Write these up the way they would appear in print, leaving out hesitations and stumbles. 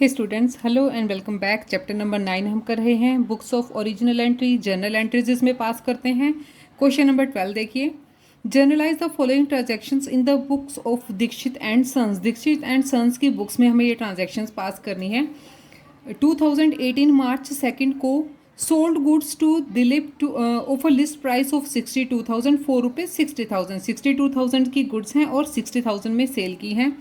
Hey students, hello and welcome back. Chapter number 9 हम कर रहे हैं। Books of original entry, journal entries इसमें पास करते हैं। क्वेश्चन नंबर 12 देखिए। Journalize the following transactions in the books of Dikshit and sons. Dikshit and sons की बुक्स में हमें ये ट्रांजैक्शंस पास करनी है। 2018 मार्च 2 को sold goods to Dilip to offer list price of 62,000 ₹4 60,000। 62,000 की गुड्स हैं और 60,000 में सेल की हैं।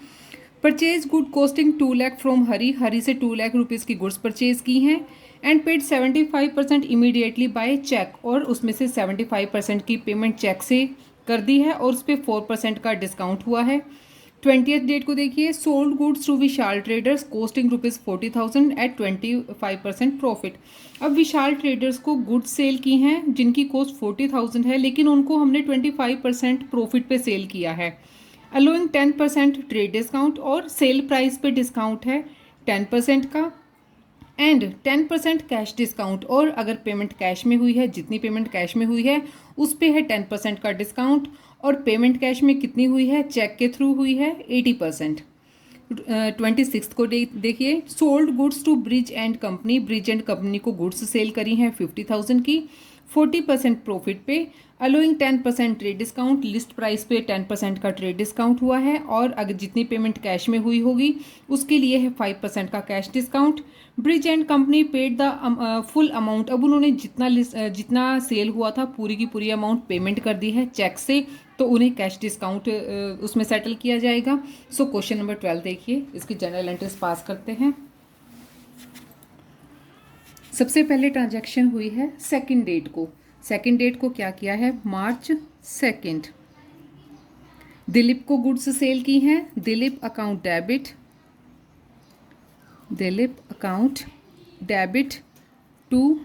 Purchase good costing 2 lakh from Hari. Hari से 2 लाख रुपीज़ की गुड्स परचेज की हैं and paid 75% immediately by cheque. और उसमें से 75% की पेमेंट चेक से कर दी है और उस पर 4% का डिस्काउंट हुआ है। 20th डेट को देखिए। Sold goods to Vishal traders costing ₹40,000 at 25% profit. अब विशाल ट्रेडर्स को गुड्स सेल की हैं जिनकी कॉस्ट 40,000 है, लेकिन उनको हमने 25% प्रॉफिट पे सेल किया है। अलोइंग 10% ट्रेड डिस्काउंट और सेल प्राइस पे डिस्काउंट है 10% का एंड 10% कैश डिस्काउंट। और अगर पेमेंट कैश में हुई है, जितनी पेमेंट कैश में हुई है उस पे है 10% का डिस्काउंट। और पेमेंट कैश में कितनी हुई है, चेक के थ्रू हुई है 80%। 26 को देखिए। Sold goods to Brij and company. Brij and company को गुड्स सेल करी हैं 50,000 की 40% प्रॉफिट पे। Allowing 10% trade discount. List price पे 10% का ट्रेड डिस्काउंट हुआ है और अगर जितनी पेमेंट कैश में हुई होगी उसके लिए है 5% का cash discount. Bridge and company paid the full amount. अब उन्होंने जितना सेल हुआ था पूरी की पूरी अमाउंट पेमेंट कर दी है चेक से, तो उन्हें कैश डिस्काउंट उसमें सेटल किया जाएगा। सो क्वेश्चन नंबर 12 देखिए, इसकी जनरल एंट्रीज पास करते हैं। सबसे पहले ट्रांजैक्शन हुई है सेकंड डेट को। सेकंड डेट को क्या किया है, मार्च 2 दिलीप को गुड्स सेल की हैं। Dilip account debit, Dilip account debit to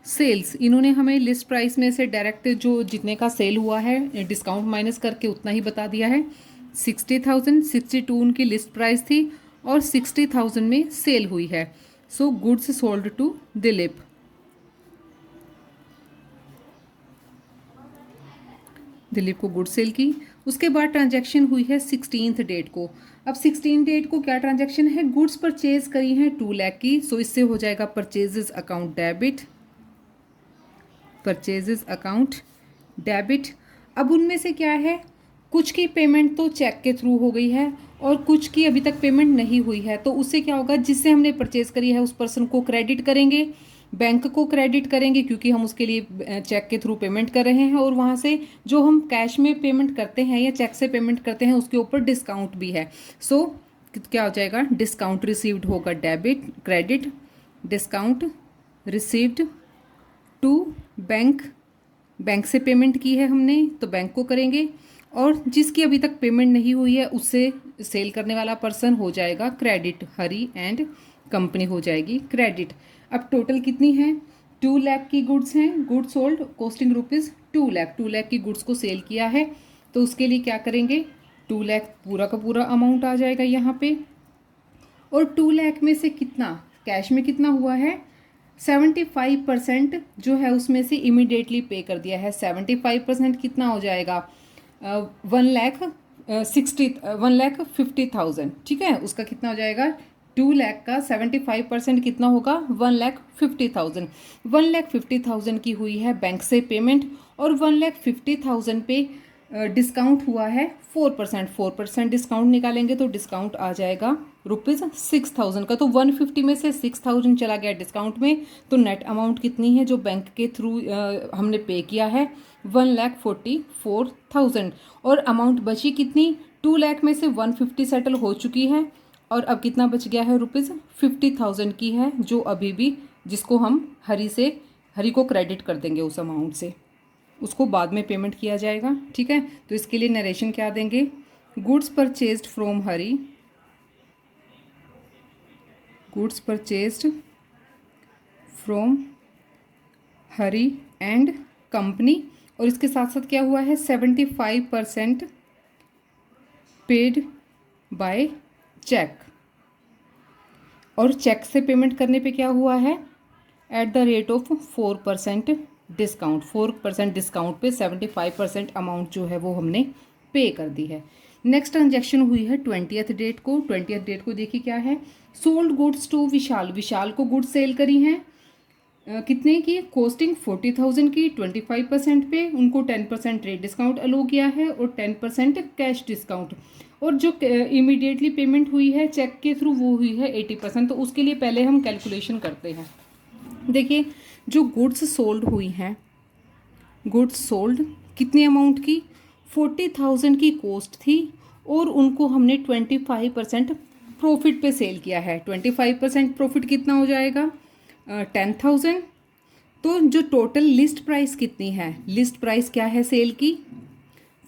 sales. इन्होंने हमें लिस्ट प्राइस में से डायरेक्ट जो जितने का सेल हुआ है डिस्काउंट माइनस करके उतना ही बता दिया है। 60,000, 62 उनकी लिस्ट प्राइस थी और 60,000 में सेल हुई है। So goods sold to Dilip. Dilip को गुड सेल की। उसके बाद ट्रांजैक्शन हुई है 16th डेट को। अब 16 डेट को क्या ट्रांजैक्शन है, गुड्स परचेज करी हैं 2 लाख की। सो इससे हो जाएगा purchases account debit, purchases account debit. अब उनमें से क्या है, कुछ की पेमेंट तो चेक के थ्रू हो गई है और कुछ की अभी तक पेमेंट नहीं हुई है। तो उससे क्या होगा, जिससे हमने परचेज करी है उस पर्सन को क्रेडिट करेंगे, बैंक को क्रेडिट करेंगे क्योंकि हम उसके लिए चेक के थ्रू पेमेंट कर रहे हैं। और वहाँ से जो हम कैश में पेमेंट करते हैं या चेक से पेमेंट करते हैं उसके ऊपर डिस्काउंट भी है। सो क्या हो जाएगा, डिस्काउंट रिसीव्ड होगा debit, credit discount received to bank. Bank से पेमेंट की है हमने तो बैंक को करेंगे। और जिसकी अभी तक पेमेंट नहीं हुई है उससे सेल करने वाला पर्सन हो जाएगा क्रेडिट, हरी एंड कंपनी हो जाएगी क्रेडिट। अब टोटल कितनी है, 2 लाख की गुड्स हैं। Goods sold costing ₹2 lakh. 2 lakh की गुड्स को सेल किया है तो उसके लिए क्या करेंगे, 2 लाख पूरा का पूरा अमाउंट आ जाएगा यहाँ पे। और 2 लाख में से कितना कैश में कितना हुआ है, 75% जो है उसमें से इमीडिएटली पे कर दिया है। 75% कितना हो जाएगा, 1,50,000। ठीक है, उसका कितना हो जाएगा, 2 लाख का 75% कितना होगा, 1,50,000। 1,50,000 की हुई है बैंक से पेमेंट और 1,50,000 पे डिस्काउंट हुआ है 4%। 4% डिस्काउंट निकालेंगे तो डिस्काउंट आ जाएगा ₹6,000 का। तो 150 में से 6,000 चला गया डिस्काउंट में, तो नेट अमाउंट कितनी है जो बैंक के थ्रू हमने पे किया है, 1,44,000। और अमाउंट बची कितनी, 2 लाख में से 150 सेटल हो चुकी है और अब कितना बच गया है, ₹50,000 की है जो अभी भी, जिसको हम हरी को क्रेडिट कर देंगे उस अमाउंट से, उसको बाद में पेमेंट किया जाएगा। ठीक है, तो इसके लिए नरेशन क्या देंगे, goods purchased from Hari, goods purchased from Hari and company. और इसके साथ साथ क्या हुआ है, 75% पेड बाय चेक। और चेक से पेमेंट करने पे क्या हुआ है, eight the rate of 4% discount. 4% discount पे 75% अमाउंट जो है वो हमने पे कर दी है। नेक्स्ट ट्रांजैक्शन हुई है 20th डेट को। 20th डेट को देखिए क्या है, सोल्ड गुड्स टू विशाल, विशाल को गुड्स सेल करी हैं कितने की, कॉस्टिंग 40,000 की, 25% पे उनको 10% ट्रेड डिस्काउंट अलो किया है और 10% कैश डिस्काउंट, और जो इमीडिएटली पेमेंट हुई है चेक के थ्रू वो हुई है 80%। तो उसके लिए पहले हम कैलकुलेशन करते हैं। देखिए जो गुड्स सोल्ड हुई हैं, गुड्स सोल्ड कितनी अमाउंट की, 40,000 की कॉस्ट थी और उनको हमने 25% प्रॉफिट पे सेल किया है। 25% प्रॉफिट कितना हो जाएगा, 10,000। तो जो टोटल लिस्ट प्राइस कितनी है, लिस्ट प्राइस क्या है सेल की,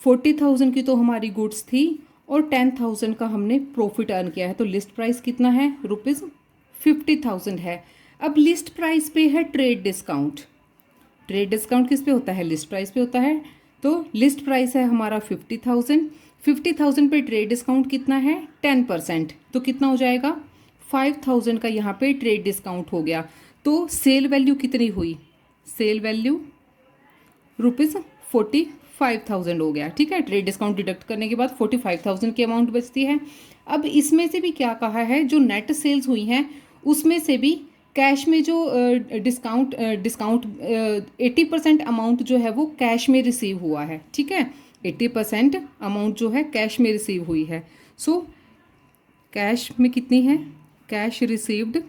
40,000 की तो हमारी गुड्स थी और 10,000 का हमने प्रॉफिट अर्न किया है, तो लिस्ट प्राइस कितना है, ₹50,000 है। अब लिस्ट प्राइस पे है ट्रेड डिस्काउंट, ट्रेड डिस्काउंट किस पे होता है, लिस्ट प्राइस पे होता है। तो लिस्ट प्राइस है हमारा 50,000, 50,000 पे ट्रेड डिस्काउंट कितना है, 10%, तो कितना हो जाएगा, 5,000 का यहाँ पे ट्रेड डिस्काउंट हो गया। तो सेल वैल्यू कितनी हुई, सेल वैल्यू ₹45,000 हो गया, ठीक है। ट्रेड डिस्काउंट डिडक्ट करने के बाद 45,000 की अमाउंट बचती है। अब इसमें से भी क्या कहा है, जो नेट सेल्स हुई हैं उसमें से भी कैश में जो डिस्काउंट 80% अमाउंट जो है वो कैश में रिसीव हुआ है, ठीक है। 80% अमाउंट जो है कैश में रिसीव हुई है। सो कैश में कितनी है, कैश रिसीव्ड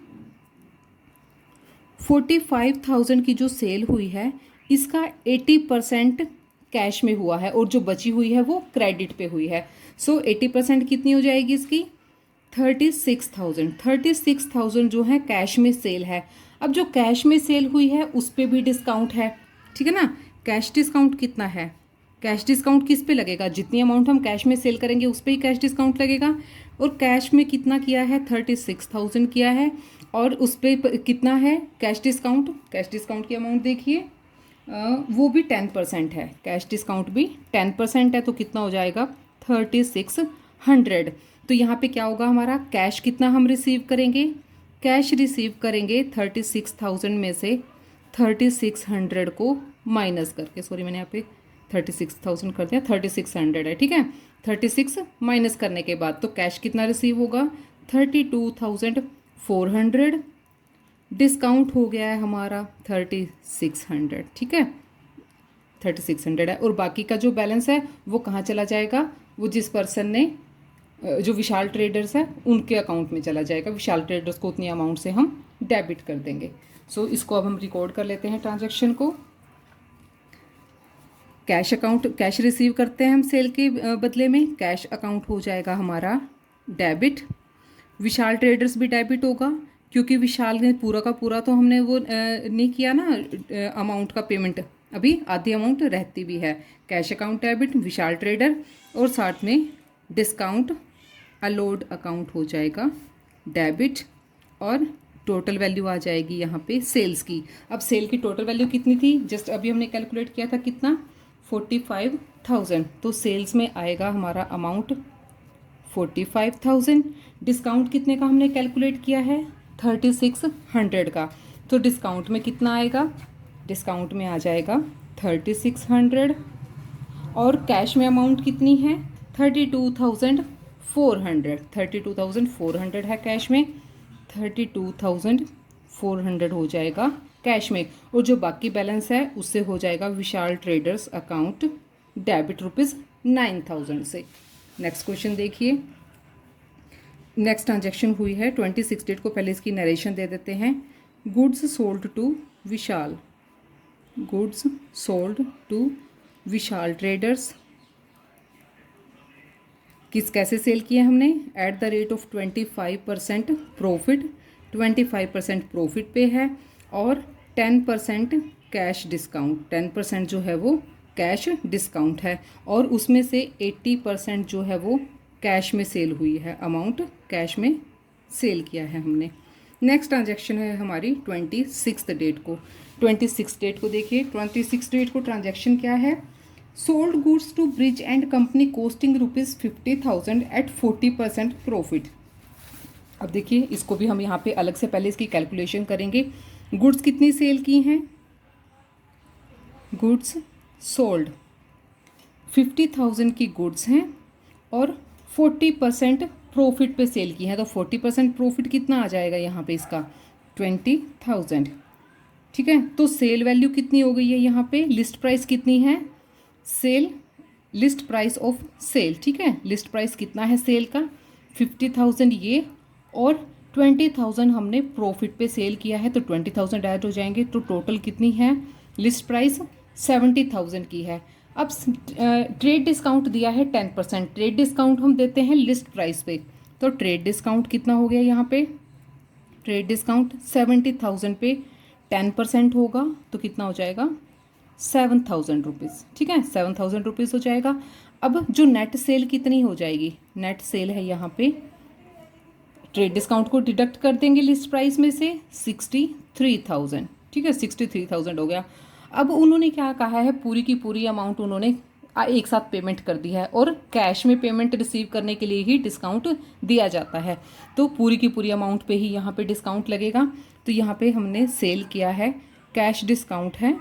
45,000 की जो सेल हुई है इसका 80% कैश में हुआ है और जो बची हुई है वो क्रेडिट पे हुई है। सो 80% कितनी हो जाएगी इसकी, 36,000। 36,000 जो है कैश में सेल है। अब जो कैश में सेल हुई है उस पर भी डिस्काउंट है, ठीक है ना। कैश डिस्काउंट कितना है, कैश डिस्काउंट किस पे लगेगा, जितनी अमाउंट हम कैश में सेल करेंगे उस पर ही कैश डिस्काउंट लगेगा। और कैश में कितना किया है, 36,000 किया है और उस पर कितना है कैश डिस्काउंट, कैश डिस्काउंट की अमाउंट देखिए वो भी 10% है, कैश डिस्काउंट भी 10% है, तो कितना हो जाएगा 3600। तो यहाँ पे क्या होगा हमारा, कैश कितना हम रिसीव करेंगे, कैश रिसीव करेंगे 36,000 में से 3600 को माइनस करके, सॉरी मैंने यहाँ पे 36,000 कर दिया, 3600 है, ठीक है। 36 माइनस करने के बाद तो कैश कितना रिसीव होगा, 32,400, डिस्काउंट हो गया है हमारा 3600, ठीक है। 3600 है और बाकी का जो बैलेंस है वो कहाँ चला जाएगा, वो जिस पर्सन ने जो विशाल ट्रेडर्स है उनके अकाउंट में चला जाएगा। विशाल ट्रेडर्स को उतनी अमाउंट से हम डेबिट कर देंगे। सो इसको अब हम रिकॉर्ड कर लेते हैं ट्रांजैक्शन को। कैश अकाउंट, कैश रिसीव करते हैं हम सेल के बदले में, कैश अकाउंट हो जाएगा हमारा डेबिट। विशाल ट्रेडर्स भी डेबिट होगा क्योंकि विशाल ने पूरा का पूरा तो हमने वो नहीं किया ना अमाउंट का पेमेंट, अभी आधी अमाउंट रहती भी है। कैश अकाउंट डेबिट, विशाल ट्रेडर, और साथ में डिस्काउंट अलोड अकाउंट हो जाएगा डेबिट, और टोटल वैल्यू आ जाएगी यहाँ पे सेल्स की। अब सेल की टोटल वैल्यू कितनी थी, जस्ट अभी हमने कैलकुलेट किया था कितना, 45,000, तो सेल्स में आएगा हमारा अमाउंट 45,000। डिस्काउंट कितने का हमने कैलकुलेट किया है, 3600 का, तो डिस्काउंट में कितना आएगा, डिस्काउंट में आ जाएगा 3600, और कैश में अमाउंट कितनी है 32,400, 32,400 है कैश में, 32,400 हो जाएगा कैश में, और जो बाकी बैलेंस है उससे हो जाएगा विशाल ट्रेडर्स अकाउंट डेबिट ₹9,000 से। नेक्स्ट क्वेश्चन देखिए। नेक्स्ट ट्रांजैक्शन हुई है 26 डेट को, पहले इसकी नरेशन दे देते हैं। Goods sold to Vishal, goods sold to Vishal traders, कैसे सेल किए हमने, at the rate of 25% profit, 25% profit पे है और 10% कैश डिस्काउंट, 10% जो है वो कैश डिस्काउंट है, और उसमें से 80% जो है वो कैश में सेल हुई है, अमाउंट कैश में सेल किया है हमने। नेक्स्ट ट्रांजैक्शन है हमारी 26 डेट को। 26 डेट को देखिए, 26 डेट को ट्रांजैक्शन क्या है, sold goods to Brij and company costing ₹50,000 at 40% profit. अब देखिए इसको भी हम यहाँ पे अलग से पहले इसकी कैलकुलेशन करेंगे। गुड्स कितनी सेल की हैं, गुड्स सोल्ड 50,000 की गुड्स हैं और 40% प्रॉफिट पे सेल की है। तो 40% प्रॉफिट कितना आ जाएगा यहाँ पे इसका 20,000। ठीक है, तो सेल वैल्यू कितनी हो गई है यहाँ पे, लिस्ट प्राइस कितनी है, sale list price of sale. ठीक है, लिस्ट प्राइस कितना है सेल का 50,000 ये, और 20,000 हमने प्रॉफिट पे सेल किया है, तो 20,000 ऐड हो जाएंगे। तो टोटल कितनी है लिस्ट प्राइस 70,000 की है। अब ट्रेड डिस्काउंट दिया है 10%, ट्रेड डिस्काउंट हम देते हैं लिस्ट प्राइस पे, तो ट्रेड डिस्काउंट कितना हो गया यहाँ पे, ट्रेड डिस्काउंट 70,000 पे 10% होगा तो कितना हो जाएगा 7,000 रुपीज़। ठीक है, 7,000 रुपीज़ हो जाएगा। अब जो नेट सेल कितनी हो जाएगी, नेट सेल है यहाँ पे, ट्रेड डिस्काउंट को डिडक्ट कर देंगे लिस्ट प्राइस में से 63,000। ठीक है, 63,000 हो गया। अब उन्होंने क्या कहा है, पूरी की पूरी अमाउंट उन्होंने एक साथ पेमेंट कर दी है, और कैश में पेमेंट रिसीव करने के लिए ही डिस्काउंट दिया जाता है, तो पूरी की पूरी अमाउंट पे ही यहाँ पे डिस्काउंट लगेगा। तो यहाँ पे हमने सेल किया है, कैश डिस्काउंट है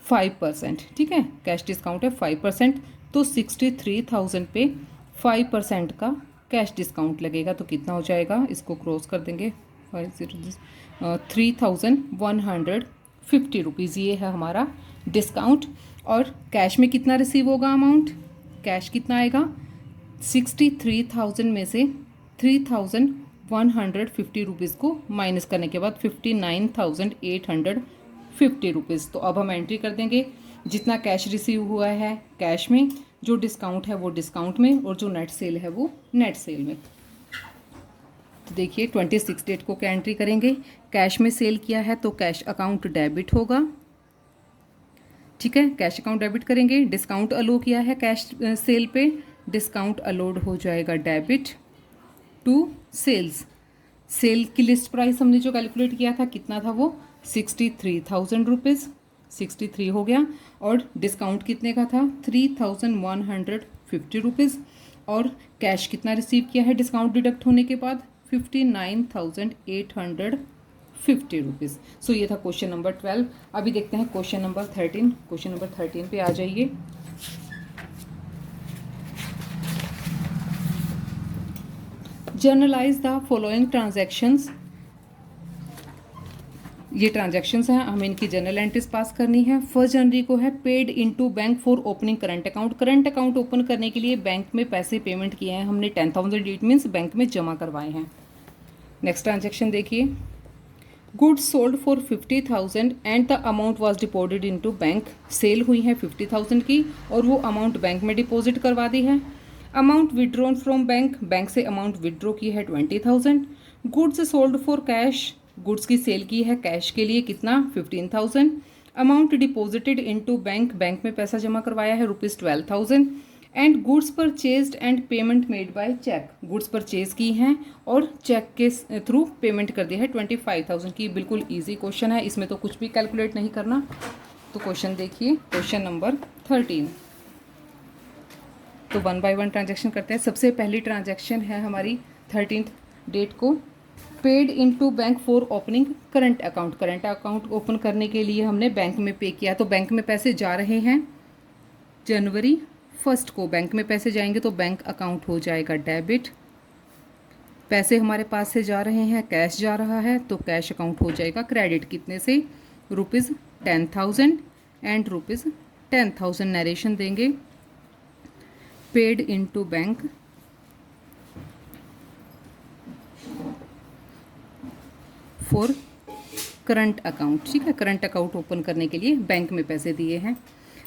5%। ठीक है, कैश डिस्काउंट है 5%, तो 63,000 पे 5% का कैश डिस्काउंट लगेगा, तो कितना हो जाएगा, इसको क्रॉस कर देंगे 3,150 रुपीज़, ये है हमारा डिस्काउंट। और कैश में कितना रिसीव होगा अमाउंट, कैश कितना आएगा 63,000 में से 3,150 रुपीज़ को माइनस करने के बाद 59,850 रुपीज़। तो अब हम एंट्री कर देंगे जितना कैश रिसीव हुआ है कैश में, जो डिस्काउंट है वो डिस्काउंट में, और जो नेट सेल है वो नेट सेल में। तो देखिए 26 डेट को क्या एंट्री करेंगे, कैश में सेल किया है तो कैश अकाउंट डेबिट होगा। ठीक है, कैश अकाउंट डेबिट करेंगे, डिस्काउंट अलो किया है कैश सेल पे, डिस्काउंट अलोड हो जाएगा डेबिट टू सेल्स। सेल की लिस्ट प्राइस हमने जो कैलकुलेट किया था कितना था वो 63,000 रुपीज़, 63 हो गया, और डिस्काउंट कितने का था 3,150 रुपीज़, और कैश कितना रिसीव किया है डिस्काउंट डिडक्ट होने के बाद 59,850 रुपीज़। सो ये था क्वेश्चन नंबर 12। अभी देखते हैं क्वेश्चन नंबर 13। क्वेश्चन नंबर 13 पे आ जाइए। Generalized the following transactions. ये ट्रांजैक्शंस हैं, हमें इनकी जर्नल एंट्रीज पास करनी है। 1 जनवरी को है paid into bank for opening current account. Current account open करने के लिए बैंक में पैसे पेमेंट किए हैं हमने 10,000, इट मीन्स बैंक में जमा करवाए हैं। नेक्स्ट ट्रांजैक्शन देखिए, goods sold for 50,000 and the amount was deposited into bank. Sale हुई है 50,000 की और वो अमाउंट बैंक में डिपॉजिट करवा दी है। Amount withdrawn from bank, bank से अमाउंट विड्रॉ की है 20,000। Goods sold for cash, goods की सेल की है कैश के लिए कितना 15,000। Amount deposited into bank, bank में पैसा जमा करवाया है ₹12,000। And goods purchased and payment made by cheque, goods purchase की हैं और चेक के थ्रू पेमेंट कर दी है 25,000 की। बिल्कुल इजी क्वेश्चन है, इसमें तो कुछ भी कैलकुलेट नहीं करना। तो क्वेश्चन देखिए, क्वेश्चन नंबर 13। तो 1 बाय 1 ट्रांजैक्शन करते हैं। सबसे पहली ट्रांजैक्शन है हमारी 13 डेट को, paid into bank for opening current account. Current account open करने के लिए हमने बैंक में पे किया, तो बैंक में पैसे जा रहे हैं जनवरी 1 को, बैंक में पैसे जाएंगे तो बैंक अकाउंट हो जाएगा डेबिट। पैसे हमारे पास से जा रहे हैं, कैश जा रहा है तो कैश अकाउंट हो जाएगा क्रेडिट। कितने से ₹10,000 एंड ₹10,000 नरेशन देंगे। Paid into bank for current account. ठीक है, करंट अकाउंट ओपन करने के लिए बैंक में पैसे दिए हैं।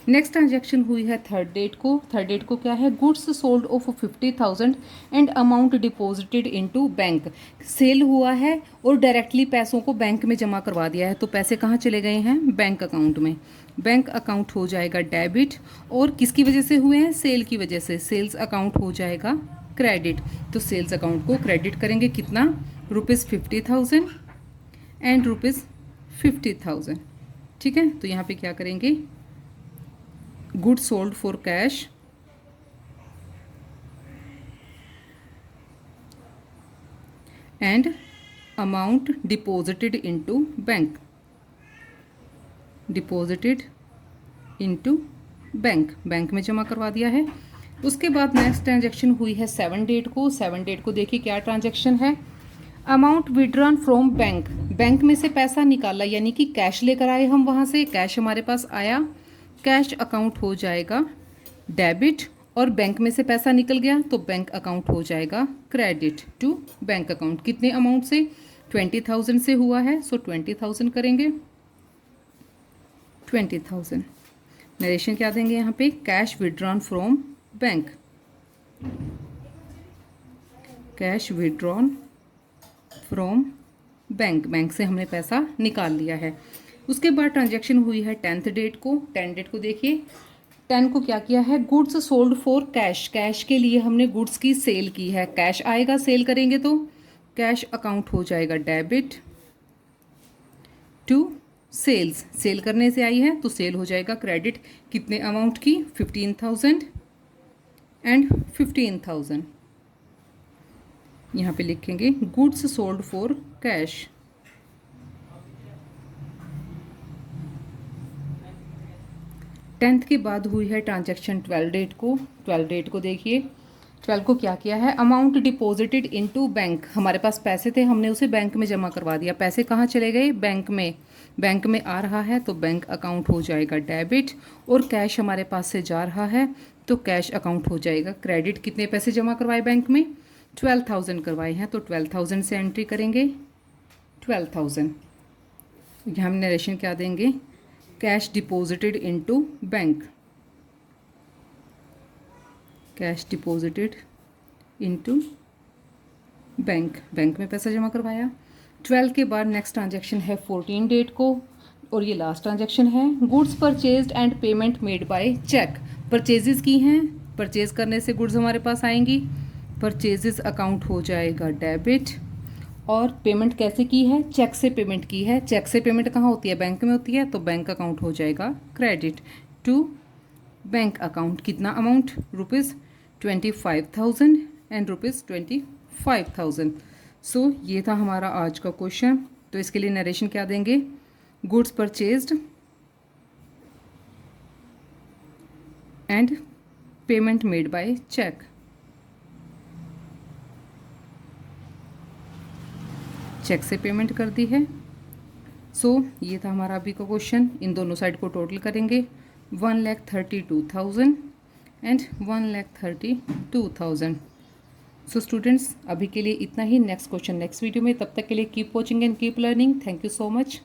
नेक्स्ट ट्रांजैक्शन हुई है 3rd डेट को। 3rd डेट को क्या है, goods sold of 50,000 and amount deposited into bank. Sale हुआ है और डायरेक्टली पैसों को बैंक में जमा करवा दिया है, तो पैसे कहाँ चले गए हैं, बैंक अकाउंट में। बैंक अकाउंट हो जाएगा डेबिट, और किसकी वजह से हुए हैं, सेल की वजह से। सेल्स अकाउंट हो जाएगा क्रेडिट। तो सेल्स अकाउंट को क्रेडिट करेंगे कितना, ₹50,000 एंड ₹50,000। ठीक है, तो यहाँ पे क्या करेंगे, good sold for cash and amount deposited into bank, deposited into bank, bank में जमा करवा दिया है। उसके बाद नेक्स्ट ट्रांजेक्शन हुई है 7 डेट को। 7 डेट को देखिए क्या ट्रांजेक्शन है। Amount withdrawn from bank, bank में से पैसा निकाला यानी कि कैश लेकर आए हम वहाँ से, कैश हमारे पास आया, कैश अकाउंट हो जाएगा डेबिट, और बैंक में से पैसा निकल गया तो बैंक अकाउंट हो जाएगा क्रेडिट टू बैंक अकाउंट। कितने अमाउंट से? 20,000 से हुआ है, सो 20,000 करेंगे, 20,000। नरेशन क्या देंगे यहाँ पे? Cash withdrawn from bank, cash withdrawn from bank, bank से हमने पैसा निकाल लिया है। उसके बाद ट्रांजैक्शन हुई है 10th डेट को। 10 डेट को देखिए, 10 को क्या किया है? Goods sold for cash, cash के लिए हमने गुड्स की सेल की है, कैश आएगा सेल करेंगे तो कैश अकाउंट हो जाएगा डेबिट टू सेल्स, सेल करने से आई है तो सेल हो जाएगा क्रेडिट। कितने अमाउंट की? 15,000 एंड 15,000। यहाँ पे लिखेंगे goods sold for cash. Tenth के बाद हुई है ट्रांजैक्शन 12 डेट को। 12 डेट को देखिए, 12 को क्या किया है? अमाउंट डिपॉजिटेड इनटू बैंक, हमारे पास पैसे थे हमने उसे बैंक में जमा करवा दिया, पैसे कहाँ चले गए? बैंक में, बैंक में आ रहा है तो बैंक अकाउंट हो जाएगा डेबिट, और कैश हमारे पास से जा रहा है तो कैश अकाउंट हो जाएगा क्रेडिट। कितने पैसे जमा करवाए बैंक में? 12,000 करवाए हैं तो 12,000 से एंट्री करेंगे 12,000। यहाँ हम नरेशन क्या देंगे? Cash deposited into bank, cash deposited into bank, bank में पैसा जमा करवाया। 12 के बाद नेक्स्ट ट्रांजैक्शन है 14 डेट को, और ये लास्ट ट्रांजैक्शन है। Goods purchased and payment made by cheque, purchases की हैं, परचेज करने से गुड्स हमारे पास आएंगी, परचेजेस अकाउंट हो जाएगा डेबिट, और पेमेंट कैसे की है? चेक से पेमेंट की है, चेक से पेमेंट कहाँ होती है? बैंक में होती है, तो बैंक अकाउंट हो जाएगा क्रेडिट टू बैंक अकाउंट। कितना अमाउंट? ₹25,000 एंड ₹25,000। सो ये था हमारा आज का क्वेश्चन। तो इसके लिए नरेशन क्या देंगे? Goods purchased and payment made by cheque, cheque से पेमेंट कर दी है। सो ये था हमारा अभी का क्वेश्चन। इन दोनों साइड को टोटल करेंगे, 1,32,000 एंड 1,32,000। सो स्टूडेंट्स अभी के लिए इतना ही। नेक्स्ट क्वेश्चन नेक्स्ट वीडियो में, तब तक के लिए keep watching and keep learning. Thank you so much.